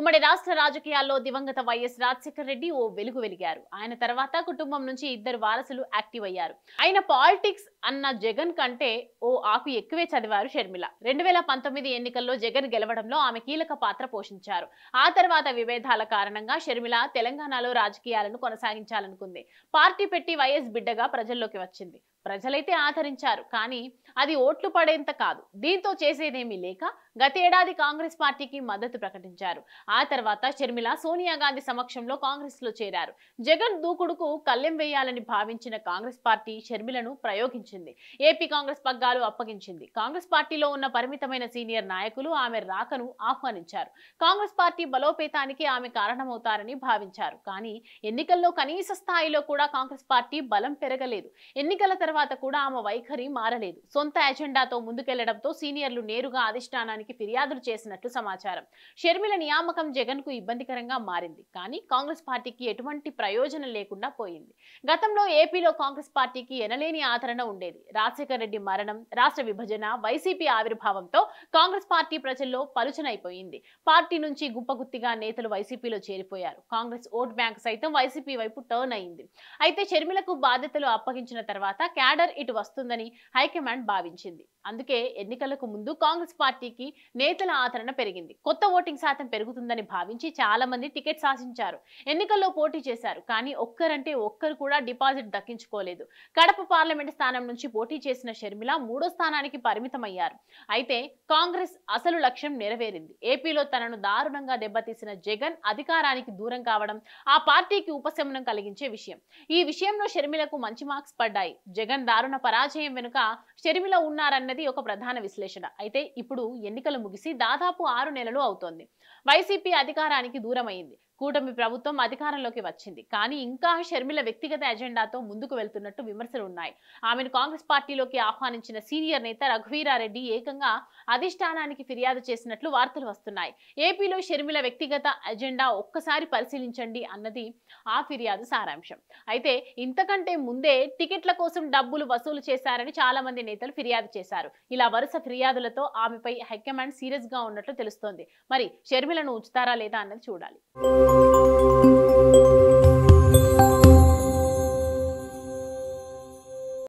ఉమ్మడి రాష్ట్ర రాజకీయాల్లో దివంగత వైఎస్ రాజశేఖర రెడ్డి ఓ వెలుగు వెలిగారు. ఆయన తర్వాత కుటుంబం నుంచి ఇద్దరు వారసులు యాక్టివ్ అయ్యారు. ఆయన పాలిటిక్స్ అన్న జగన్ కంటే ఓ ఆకు ఎక్కువే చదివారు షర్మిల. 2019 ఎన్నికల్లో జగన్ గెలవడంలో ఆమె కీలక పాత్ర పోషించారు. ఆ తర్వాత విభేదాల కారణంగా షర్మిల తెలంగాణలో రాజకీయాలను కొనసాగించాలనుకుంది. పార్టీ పెట్టి వైఎస్ బిడ్డగా ప్రజల్లోకి వచ్చింది. ప్రజలైతే ఆదరించారు, కానీ అది ఓట్లు పడేంత కాదు. దీంతో చేసేదేమీ లేక గతేడాది కాంగ్రెస్ పార్టీకి మద్దతు ప్రకటించారు. ఆ తర్వాత షర్మిల సోనియా గాంధీ సమక్షంలో కాంగ్రెస్ లో చేరారు. జగన్ దూకుడుకు కళ్ళెం వేయాలని భావించిన కాంగ్రెస్ పార్టీ షర్మిలను ప్రయోగించింది. ఏపీ కాంగ్రెస్ పగ్గాలు అప్పగించింది. కాంగ్రెస్ పార్టీలో ఉన్న పరిమితమైన సీనియర్ నాయకులు ఆమె రాకను ఆహ్వానించారు. కాంగ్రెస్ పార్టీ బలోపేతానికి ఆమె కారణమవుతారని భావించారు. కానీ ఎన్నికల్లో కనీస స్థాయిలో కూడా కాంగ్రెస్ పార్టీ బలం పెరగలేదు. ఎన్నికల తర్వాత కూడా ఆమె వైఖరి మారలేదు. సొంత ఎజెండాతో ముందుకెళ్లడంతో సీనియర్లు నేరుగా అధిష్టానానికి ఫిర్యాదులు చేసినట్లు సమాచారం. షర్మిల నియామకం జగన్ కు ఇబ్బందికరంగా మారింది, కానీ కాంగ్రెస్ పార్టీకి ఎటువంటి ప్రయోజనం లేకుండా పోయింది. గతంలో ఏపీలో కాంగ్రెస్ పార్టీకి ఎనలేని ఆదరణ ఉండేది. రాజశేఖర రెడ్డి మరణం, రాష్ట్ర విభజన, వైసీపీ ఆవిర్భావంతో కాంగ్రెస్ పార్టీ ప్రజల్లో పలుచనైపోయింది. పార్టీ నుంచి గుంపగుత్తిగా నేతలు వైసీపీలో చేరిపోయారు. కాంగ్రెస్ ఓట్ బ్యాంక్ సైతం వైసీపీ వైపు టర్న్ అయింది. అయితే షర్మిలకు బాధ్యతలు అప్పగించిన తర్వాత క్యాడర్ ఇటు వస్తుందని హైకమాండ్ భావించింది. అందుకే ఎన్నికలకు ముందు కాంగ్రెస్ పార్టీకి నేతల ఆదరణ పెరిగింది. కొత్త ఓటింగ్ శాతం పెరుగుతుందని భావించి చాలా మంది టికెట్స్ ఆశించారు. ఎన్నికల్లో పోటీ చేశారు, కానీ ఒక్కరంటే ఒక్కరు కూడా డిపాజిట్ దక్కించుకోలేదు. కడప పార్లమెంట్ స్థానం నుంచి పోటీ చేసిన షర్మిల 3వ స్థానానికి పరిమితమయ్యారు. అయితే కాంగ్రెస్ అసలు లక్ష్యం నెరవేరింది. ఏపీలో తనను దారుణంగా దెబ్బతీసిన జగన్ అధికారానికి దూరం కావడం ఆ పార్టీకి ఉపశమనం కలిగించే విషయం. ఈ విషయంలో షర్మిలకు మంచి మార్క్స్ పడ్డాయి. జగన్ దారుణ పరాజయం వెనుక షర్మిల ఉన్నారన్నది ఒక ప్రధాన విశ్లేషణ. అయితే ఇప్పుడు ఎన్నికలు ముగిసి దాదాపు 6 నెలలు అవుతోంది. వైసీపీ అధికారానికి దూరమైంది. కూటమి ప్రభుత్వం అధికారంలోకి వచ్చింది, కానీ ఇంకా షర్మిల వ్యక్తిగత ఎజెండాతో ముందుకు వెళ్తున్నట్టు విమర్శలు ఉన్నాయి. ఆమెను కాంగ్రెస్ పార్టీలోకి ఆహ్వానించిన సీనియర్ నేత రఘువీరారెడ్డి ఏకంగా అధిష్టానానికి ఫిర్యాదు చేసినట్లు వార్తలు వస్తున్నాయి. ఏపీలో షర్మిల వ్యక్తిగత ఎజెండా ఒక్కసారి పరిశీలించండి అన్నది ఆ ఫిర్యాదు సారాంశం. అయితే ఇంతకంటే ముందే టికెట్ల కోసం డబ్బులు వసూలు చేశారని చాలా మంది నేతలు ఫిర్యాదు చేశారు. ఇలా వరుస ఫిర్యాదులతో ఆమెపై హైకమాండ్ సీరియస్ గా ఉన్నట్లు తెలుస్తోంది. మరి షర్మిలను ఉంచుతారా లేదా అన్నది చూడాలి.